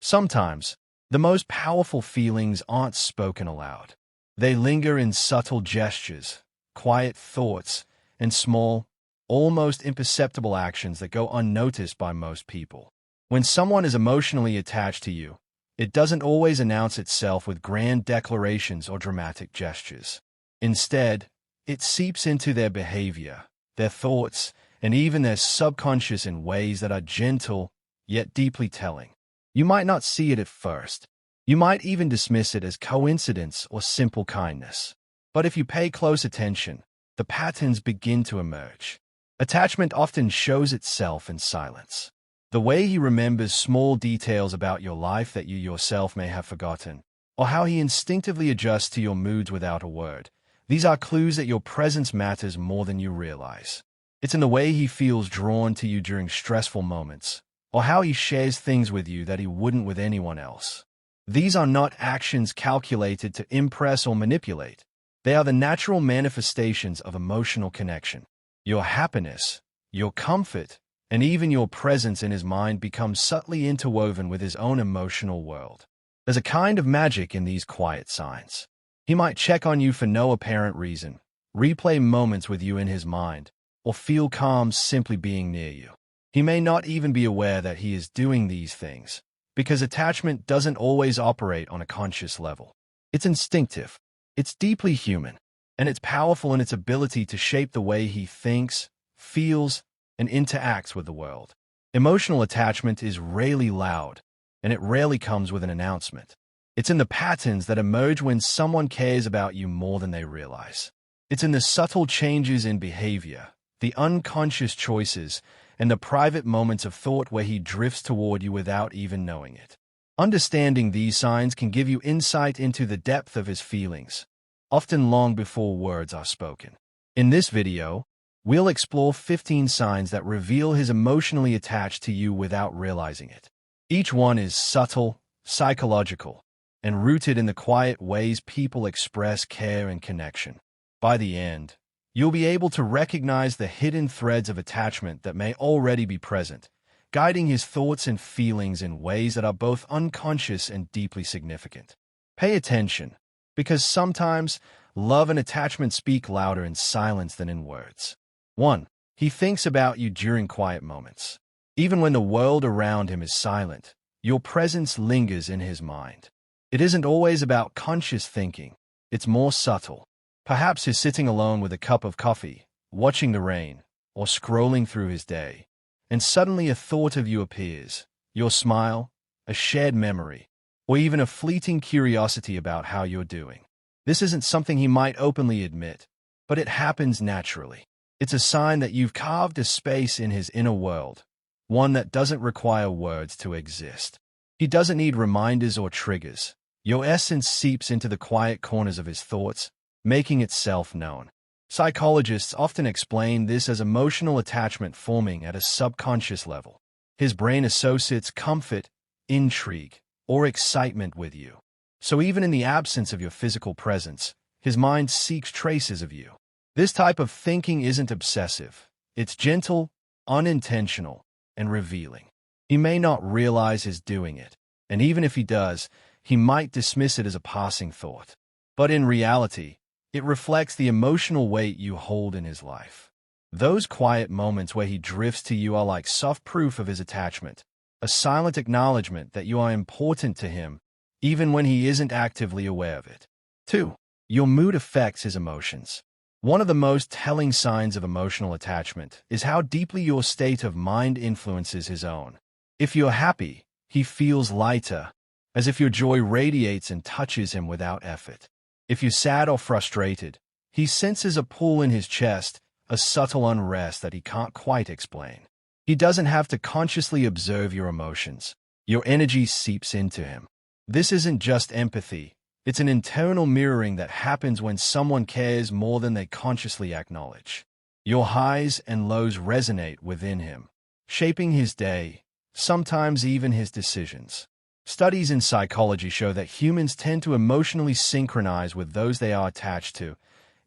Sometimes, the most powerful feelings aren't spoken aloud. They linger in subtle gestures, quiet thoughts, and small, almost imperceptible actions that go unnoticed by most people. When someone is emotionally attached to you, it doesn't always announce itself with grand declarations or dramatic gestures. Instead, it seeps into their behavior, their thoughts, and even their subconscious in ways that are gentle, yet deeply telling. You might not see it at first. You might even dismiss it as coincidence or simple kindness. But if you pay close attention, the patterns begin to emerge. Attachment often shows itself in silence. The way he remembers small details about your life that you yourself may have forgotten, or how he instinctively adjusts to your moods without a word. These are clues that your presence matters more than you realize. It's in the way he feels drawn to you during stressful moments, or how he shares things with you that he wouldn't with anyone else. These are not actions calculated to impress or manipulate. They are the natural manifestations of emotional connection. Your happiness, your comfort, and even your presence in his mind become subtly interwoven with his own emotional world. There's a kind of magic in these quiet signs. He might check on you for no apparent reason, replay moments with you in his mind, or feel calm simply being near you. He may not even be aware that he is doing these things, because attachment doesn't always operate on a conscious level. It's instinctive, it's deeply human, and it's powerful in its ability to shape the way he thinks, feels, and interacts with the world. Emotional attachment is rarely loud, and it rarely comes with an announcement. It's in the patterns that emerge when someone cares about you more than they realize. It's in the subtle changes in behavior, the unconscious choices, and the private moments of thought where he drifts toward you without even knowing it. Understanding these signs can give you insight into the depth of his feelings, often long before words are spoken. In this video, we'll explore 15 signs that reveal he's emotionally attached to you without realizing it. Each one is subtle, psychological, and rooted in the quiet ways people express care and connection. By the end, you'll be able to recognize the hidden threads of attachment that may already be present, guiding his thoughts and feelings in ways that are both unconscious and deeply significant. Pay attention, because sometimes love and attachment speak louder in silence than in words. 1. He thinks about you during quiet moments. Even when the world around him is silent, your presence lingers in his mind. It isn't always about conscious thinking. It's more subtle. Perhaps he's sitting alone with a cup of coffee, watching the rain, or scrolling through his day, and suddenly a thought of you appears. Your smile, a shared memory, or even a fleeting curiosity about how you're doing. This isn't something he might openly admit, but it happens naturally. It's a sign that you've carved a space in his inner world, one that doesn't require words to exist. He doesn't need reminders or triggers. Your essence seeps into the quiet corners of his thoughts, making itself known. Psychologists often explain this as emotional attachment forming at a subconscious level. His brain associates comfort, intrigue, or excitement with you. So even in the absence of your physical presence, his mind seeks traces of you. This type of thinking isn't obsessive. It's gentle, unintentional, and revealing. He may not realize he's doing it, and even if he does, he might dismiss it as a passing thought. But in reality, it reflects the emotional weight you hold in his life. Those quiet moments where he drifts to you are like soft proof of his attachment, a silent acknowledgement that you are important to him, even when he isn't actively aware of it. 2. Your mood affects his emotions. One of the most telling signs of emotional attachment is how deeply your state of mind influences his own. If you're happy, he feels lighter, as if your joy radiates and touches him without effort. If you're sad or frustrated, he senses a pull in his chest, a subtle unrest that he can't quite explain. He doesn't have to consciously observe your emotions. Your energy seeps into him. This isn't just empathy. It's an internal mirroring that happens when someone cares more than they consciously acknowledge. Your highs and lows resonate within him, shaping his day, sometimes even his decisions. Studies in psychology show that humans tend to emotionally synchronize with those they are attached to,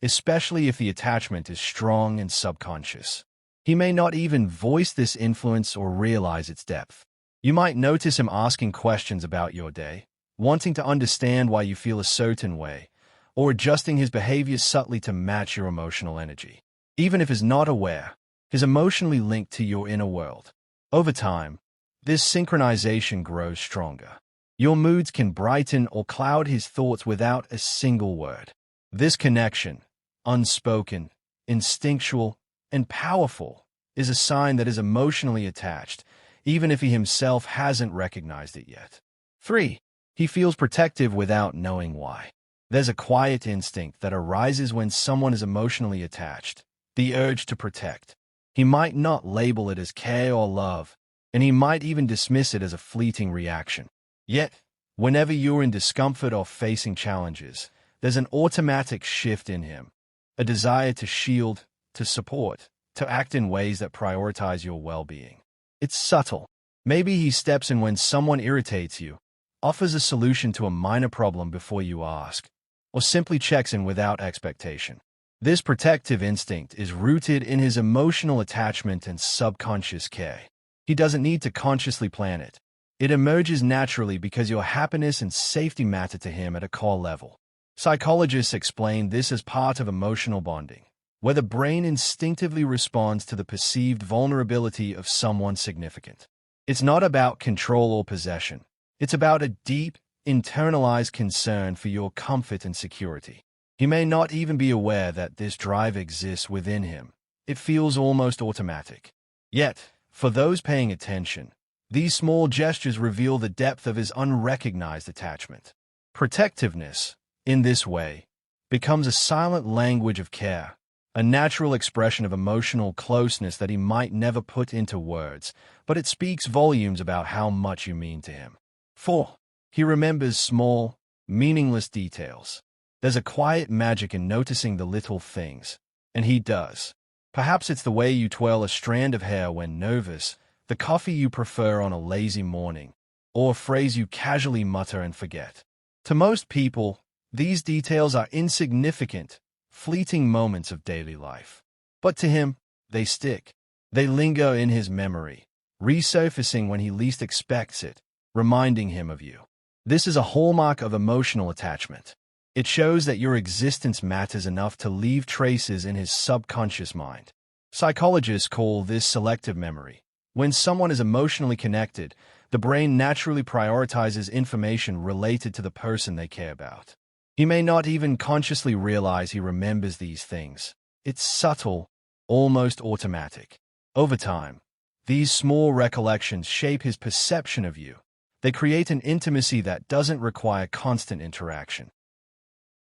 especially if the attachment is strong and subconscious. He may not even voice this influence or realize its depth. You might notice him asking questions about your day, wanting to understand why you feel a certain way, or adjusting his behavior subtly to match your emotional energy. Even if he's not aware, he's emotionally linked to your inner world. Over time, this synchronization grows stronger. Your moods can brighten or cloud his thoughts without a single word. This connection, unspoken, instinctual, and powerful, is a sign that is emotionally attached, even if he himself hasn't recognized it yet. 3. He feels protective without knowing why. There's a quiet instinct that arises when someone is emotionally attached, the urge to protect. He might not label it as care or love, and he might even dismiss it as a fleeting reaction. Yet, whenever you're in discomfort or facing challenges, there's an automatic shift in him, a desire to shield, to support, to act in ways that prioritize your well-being. It's subtle. Maybe he steps in when someone irritates you, offers a solution to a minor problem before you ask, or simply checks in without expectation. This protective instinct is rooted in his emotional attachment and subconscious care. He doesn't need to consciously plan it. It emerges naturally because your happiness and safety matter to him at a core level. Psychologists explain this as part of emotional bonding, where the brain instinctively responds to the perceived vulnerability of someone significant. It's not about control or possession. It's about a deep, internalized concern for your comfort and security. He may not even be aware that this drive exists within him. It feels almost automatic. Yet, for those paying attention, these small gestures reveal the depth of his unrecognized attachment. Protectiveness, in this way, becomes a silent language of care, a natural expression of emotional closeness that he might never put into words, but it speaks volumes about how much you mean to him. 4. He remembers small, meaningless details. There's a quiet magic in noticing the little things, and he does. Perhaps it's the way you twirl a strand of hair when nervous, the coffee you prefer on a lazy morning, or a phrase you casually mutter and forget. To most people, these details are insignificant, fleeting moments of daily life. But to him, they stick. They linger in his memory, resurfacing when he least expects it, reminding him of you. This is a hallmark of emotional attachment. It shows that your existence matters enough to leave traces in his subconscious mind. Psychologists call this selective memory. When someone is emotionally connected, the brain naturally prioritizes information related to the person they care about. He may not even consciously realize he remembers these things. It's subtle, almost automatic. Over time, these small recollections shape his perception of you. They create an intimacy that doesn't require constant interaction.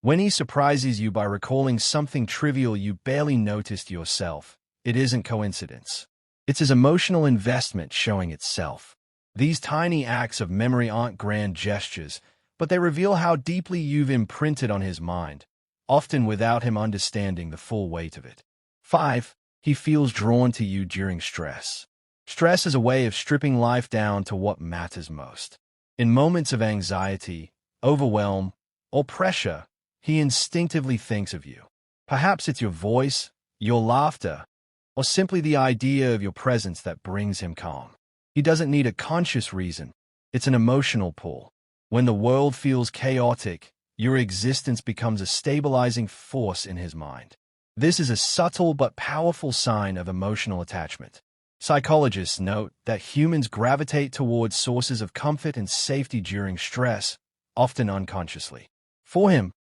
When he surprises you by recalling something trivial you barely noticed yourself, it isn't coincidence. It's his emotional investment showing itself. These tiny acts of memory aren't grand gestures, but they reveal how deeply you've imprinted on his mind, often without him understanding the full weight of it. 5. He feels drawn to you during stress. Stress is a way of stripping life down to what matters most. In moments of anxiety, overwhelm, or pressure, he instinctively thinks of you. Perhaps it's your voice, your laughter, or simply the idea of your presence that brings him calm. He doesn't need a conscious reason. It's an emotional pull. When the world feels chaotic, your existence becomes a stabilizing force in his mind. This is a subtle but powerful sign of emotional attachment. Psychologists note that humans gravitate towards sources of comfort and safety during stress, often unconsciously. For him,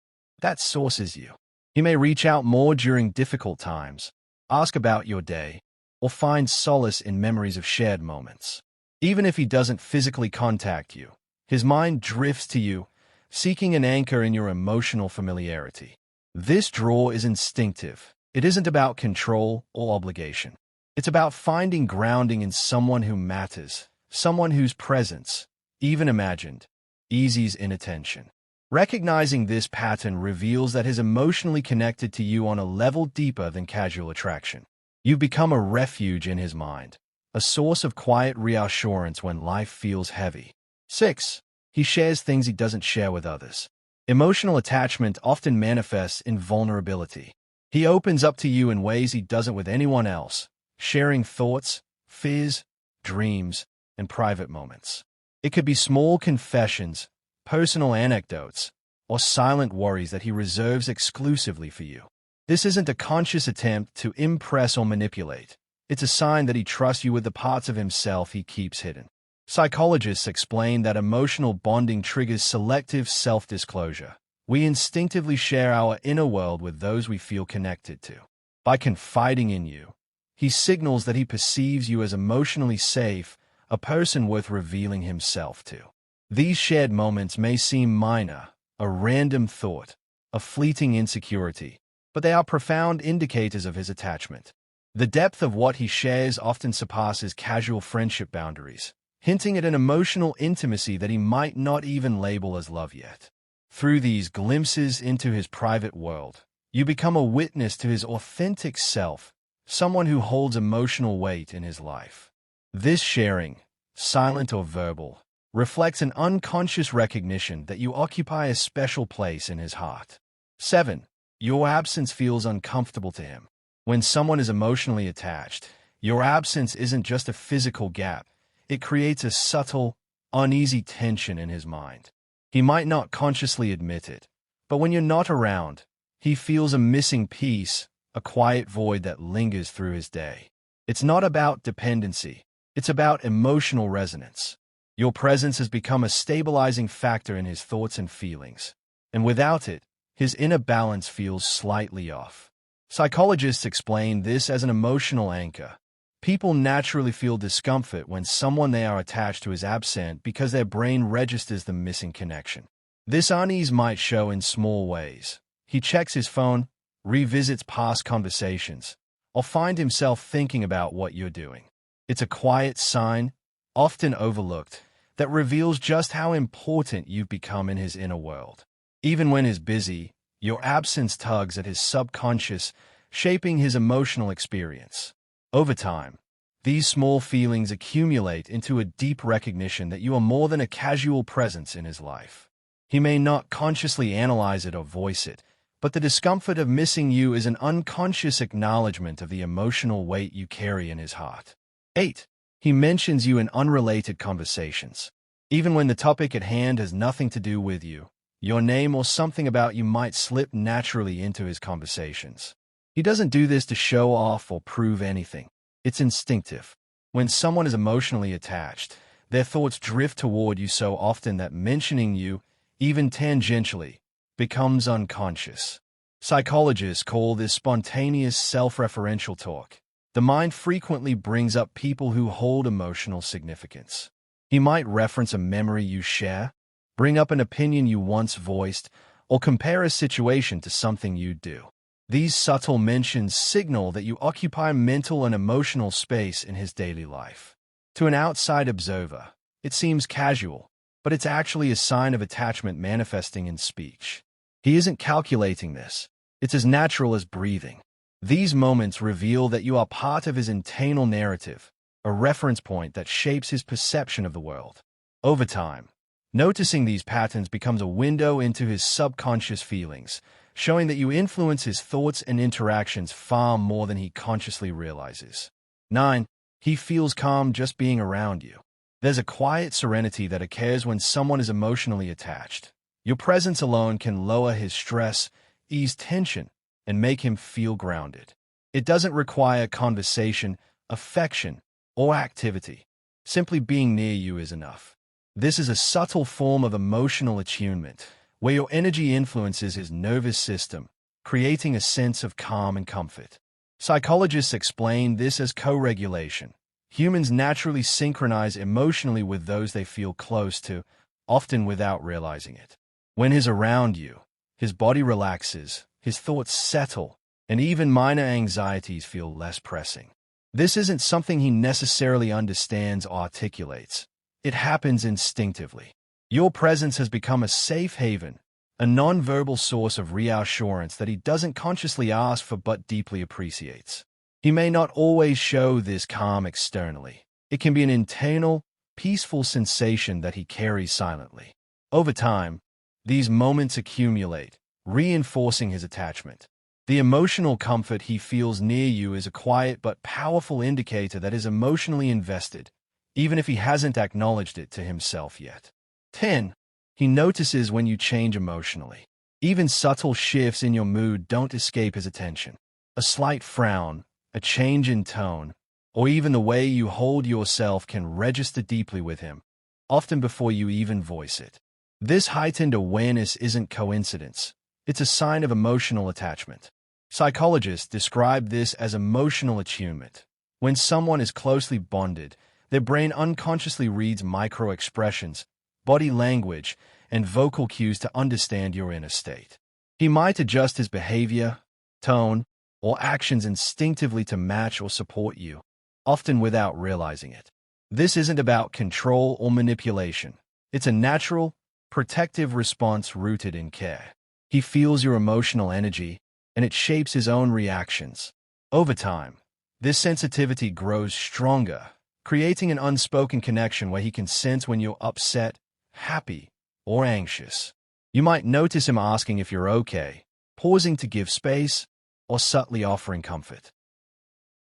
that source is you. He may reach out more during difficult times, ask about your day, or find solace in memories of shared moments. Even if he doesn't physically contact you, his mind drifts to you, seeking an anchor in your emotional familiarity. This draw is instinctive. It isn't about control or obligation. It's about finding grounding in someone who matters, someone whose presence, even imagined, eases inattention. Recognizing this pattern reveals that he's emotionally connected to you on a level deeper than casual attraction. You've become a refuge in his mind, a source of quiet reassurance when life feels heavy. 6. He shares things he doesn't share with others. Emotional attachment often manifests in vulnerability. He opens up to you in ways he doesn't with anyone else, sharing thoughts, fears, dreams, and private moments. It could be small confessions, personal anecdotes, or silent worries that he reserves exclusively for you. This isn't a conscious attempt to impress or manipulate. It's a sign that he trusts you with the parts of himself he keeps hidden. Psychologists explain that emotional bonding triggers selective self-disclosure. We instinctively share our inner world with those we feel connected to. By confiding in you, he signals that he perceives you as emotionally safe, a person worth revealing himself to. These shared moments may seem minor, a random thought, a fleeting insecurity, but they are profound indicators of his attachment. The depth of what he shares often surpasses casual friendship boundaries, hinting at an emotional intimacy that he might not even label as love yet. Through these glimpses into his private world, you become a witness to his authentic self, someone who holds emotional weight in his life. This sharing, silent or verbal, reflects an unconscious recognition that you occupy a special place in his heart. 7. Your absence feels uncomfortable to him. When someone is emotionally attached, your absence isn't just a physical gap. It creates a subtle, uneasy tension in his mind. He might not consciously admit it, but when you're not around, he feels a missing piece, a quiet void that lingers through his day. It's not about dependency. It's about emotional resonance. Your presence has become a stabilizing factor in his thoughts and feelings, and without it, his inner balance feels slightly off. Psychologists explain this as an emotional anchor. People naturally feel discomfort when someone they are attached to is absent because their brain registers the missing connection. This unease might show in small ways. He checks his phone, revisits past conversations, or finds himself thinking about what you're doing. It's a quiet sign, often overlooked, that reveals just how important you've become in his inner world. Even when he's busy, your absence tugs at his subconscious, shaping his emotional experience. Over time, these small feelings accumulate into a deep recognition that you are more than a casual presence in his life. He may not consciously analyze it or voice it, but the discomfort of missing you is an unconscious acknowledgement of the emotional weight you carry in his heart. 8. He mentions you in unrelated conversations. Even when the topic at hand has nothing to do with you, your name or something about you might slip naturally into his conversations. He doesn't do this to show off or prove anything. It's instinctive. When someone is emotionally attached, their thoughts drift toward you so often that mentioning you, even tangentially, becomes unconscious. Psychologists call this spontaneous self-referential talk. The mind frequently brings up people who hold emotional significance. He might reference a memory you share, bring up an opinion you once voiced, or compare a situation to something you do. These subtle mentions signal that you occupy mental and emotional space in his daily life. To an outside observer, it seems casual, but it's actually a sign of attachment manifesting in speech. He isn't calculating this. It's as natural as breathing. These moments reveal that you are part of his internal narrative, a reference point that shapes his perception of the world. Over time, noticing these patterns becomes a window into his subconscious feelings, showing that you influence his thoughts and interactions far more than he consciously realizes. 9. He feels calm just being around you. There's a quiet serenity that occurs when someone is emotionally attached. Your presence alone can lower his stress, ease tension, and make him feel grounded. It doesn't require conversation, affection, or activity. Simply being near you is enough. This is a subtle form of emotional attunement, where your energy influences his nervous system, creating a sense of calm and comfort. Psychologists explain this as co-regulation. Humans naturally synchronize emotionally with those they feel close to, often without realizing it. When he's around you, his body relaxes, his thoughts settle, and even minor anxieties feel less pressing. This isn't something he necessarily understands or articulates. It happens instinctively. Your presence has become a safe haven, a non-verbal source of reassurance that he doesn't consciously ask for but deeply appreciates. He may not always show this calm externally. It can be an internal, peaceful sensation that he carries silently. Over time, these moments accumulate, reinforcing his attachment. The emotional comfort he feels near you is a quiet but powerful indicator that is emotionally invested, even if he hasn't acknowledged it to himself yet. 10. He notices when you change emotionally. Even subtle shifts in your mood don't escape his attention. A slight frown, a change in tone, or even the way you hold yourself can register deeply with him, often before you even voice it. This heightened awareness isn't coincidence. It's a sign of emotional attachment. Psychologists describe this as emotional attunement. When someone is closely bonded, their brain unconsciously reads micro-expressions, body language, and vocal cues to understand your inner state. He might adjust his behavior, tone, or actions instinctively to match or support you, often without realizing it. This isn't about control or manipulation. It's a natural, protective response rooted in care. He feels your emotional energy, and it shapes his own reactions. Over time, this sensitivity grows stronger, creating an unspoken connection where he can sense when you're upset, happy, or anxious. You might notice him asking if you're okay, pausing to give space, or subtly offering comfort.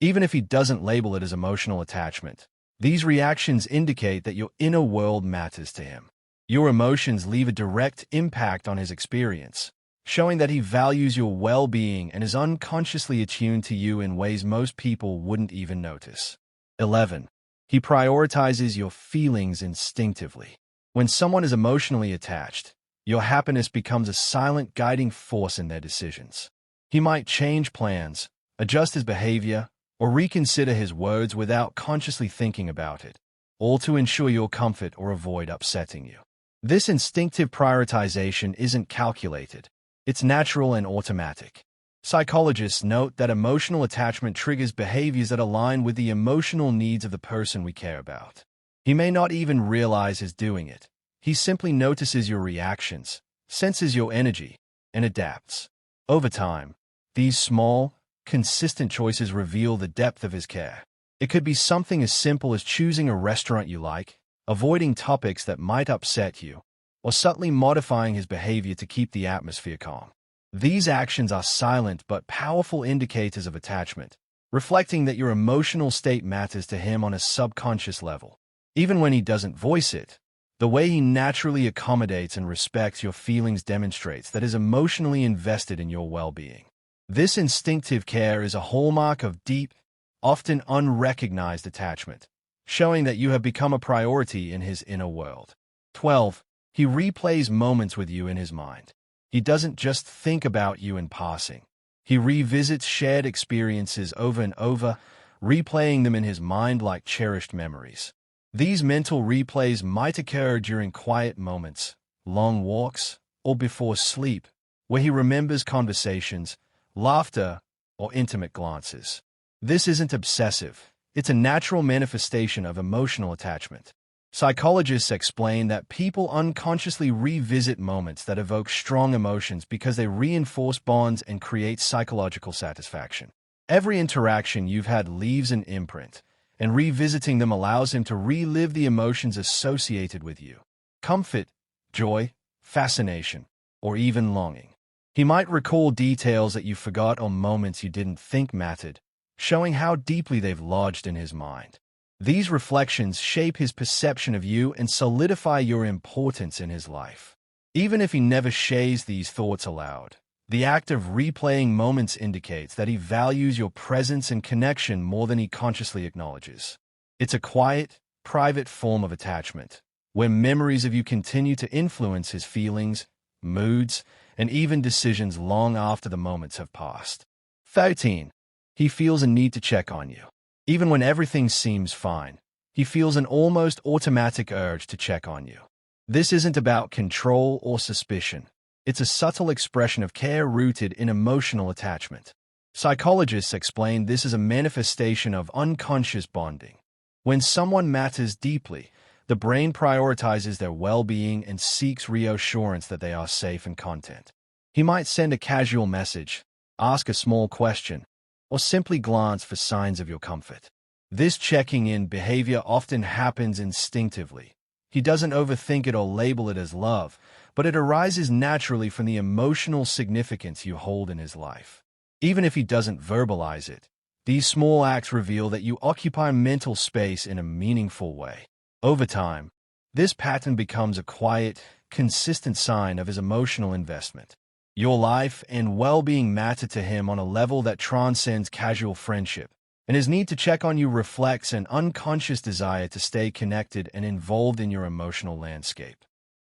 Even if he doesn't label it as emotional attachment, these reactions indicate that your inner world matters to him. Your emotions leave a direct impact on his experience, showing that he values your well-being and is unconsciously attuned to you in ways most people wouldn't even notice. 11. He prioritizes your feelings instinctively. When someone is emotionally attached, your happiness becomes a silent guiding force in their decisions. He might change plans, adjust his behavior, or reconsider his words without consciously thinking about it, all to ensure your comfort or avoid upsetting you. This instinctive prioritization isn't calculated. It's natural and automatic. Psychologists note that emotional attachment triggers behaviors that align with the emotional needs of the person we care about. He may not even realize he's doing it. He simply notices your reactions, senses your energy, and adapts. Over time, these small, consistent choices reveal the depth of his care. It could be something as simple as choosing a restaurant you like, avoiding topics that might upset you, or subtly modifying his behavior to keep the atmosphere calm. These actions are silent but powerful indicators of attachment, reflecting that your emotional state matters to him on a subconscious level. Even when he doesn't voice it, the way he naturally accommodates and respects your feelings demonstrates that he is emotionally invested in your well-being. This instinctive care is a hallmark of deep, often unrecognized attachment, showing that you have become a priority in his inner world. 12. He replays moments with you in his mind. He doesn't just think about you in passing. He revisits shared experiences over and over, replaying them in his mind like cherished memories. These mental replays might occur during quiet moments, long walks, or before sleep, where he remembers conversations, laughter, or intimate glances. This isn't obsessive. It's a natural manifestation of emotional attachment. Psychologists explain that people unconsciously revisit moments that evoke strong emotions because they reinforce bonds and create psychological satisfaction. Every interaction you've had leaves an imprint, and revisiting them allows him to relive the emotions associated with you: comfort, joy, fascination, or even longing. He might recall details that you forgot or moments you didn't think mattered, showing how deeply they've lodged in his mind. These reflections shape his perception of you and solidify your importance in his life. Even if he never shares these thoughts aloud, the act of replaying moments indicates that he values your presence and connection more than he consciously acknowledges. It's a quiet, private form of attachment, where memories of you continue to influence his feelings, moods, and even decisions long after the moments have passed. 13. He feels a need to check on you. Even when everything seems fine, he feels an almost automatic urge to check on you. This isn't about control or suspicion. It's a subtle expression of care rooted in emotional attachment. Psychologists explain this as a manifestation of unconscious bonding. When someone matters deeply, the brain prioritizes their well-being and seeks reassurance that they are safe and content. He might send a casual message, ask a small question, or simply glance for signs of your comfort. This checking-in behavior often happens instinctively. He doesn't overthink it or label it as love, but it arises naturally from the emotional significance you hold in his life. Even if he doesn't verbalize it, These small acts reveal that you occupy mental space in a meaningful way. Over time, this pattern becomes a quiet, consistent sign of his emotional investment. Your life and well-being matter to him on a level that transcends casual friendship, and his need to check on you reflects an unconscious desire to stay connected and involved in your emotional landscape.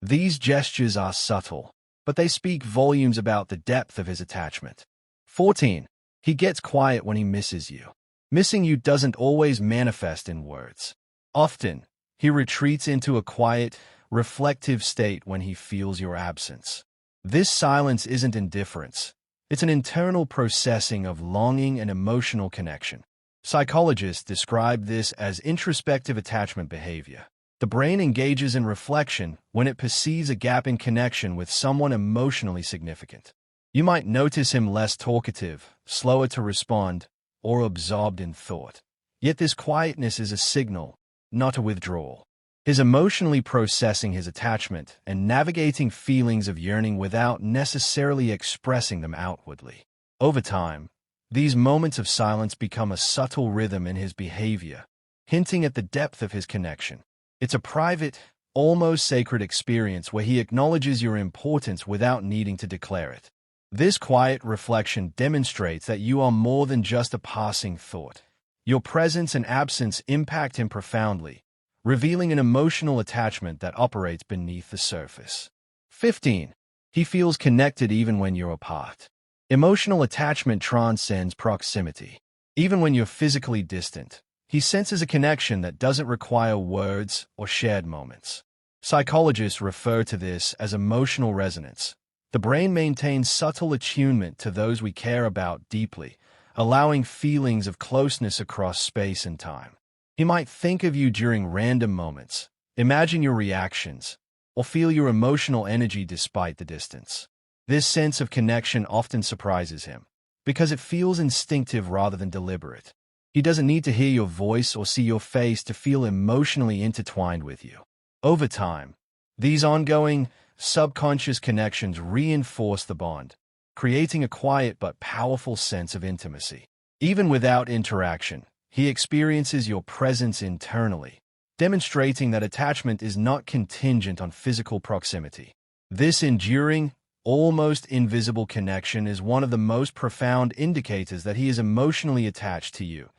These gestures are subtle, but they speak volumes about the depth of his attachment. 14. He gets quiet when he misses you. Missing you doesn't always manifest in words. Often, he retreats into a quiet, reflective state when he feels your absence. This silence isn't indifference. It's an internal processing of longing and emotional connection. Psychologists describe this as introspective attachment behavior. The brain engages in reflection when it perceives a gap in connection with someone emotionally significant. You might notice him less talkative, slower to respond, or absorbed in thought. Yet this quietness is a signal, not a withdrawal. His emotionally processing his attachment and navigating feelings of yearning without necessarily expressing them outwardly. Over time, these moments of silence become a subtle rhythm in his behavior, hinting at the depth of his connection. It's a private, almost sacred experience where he acknowledges your importance without needing to declare it. This quiet reflection demonstrates that you are more than just a passing thought. Your presence and absence impact him profoundly, revealing an emotional attachment that operates beneath the surface. 15. He feels connected even when you're apart. Emotional attachment transcends proximity. Even when you're physically distant, he senses a connection that doesn't require words or shared moments. Psychologists refer to this as emotional resonance. The brain maintains subtle attunement to those we care about deeply, allowing feelings of closeness across space and time. He might think of you during random moments, imagine your reactions, or feel your emotional energy despite the distance. This sense of connection often surprises him, because it feels instinctive rather than deliberate. He doesn't need to hear your voice or see your face to feel emotionally intertwined with you. Over time, these ongoing, subconscious connections reinforce the bond, creating a quiet but powerful sense of intimacy. Even without interaction, he experiences your presence internally, demonstrating that attachment is not contingent on physical proximity. This enduring, almost invisible connection is one of the most profound indicators that he is emotionally attached to you,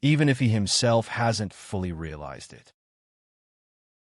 even if he himself hasn't fully realized it.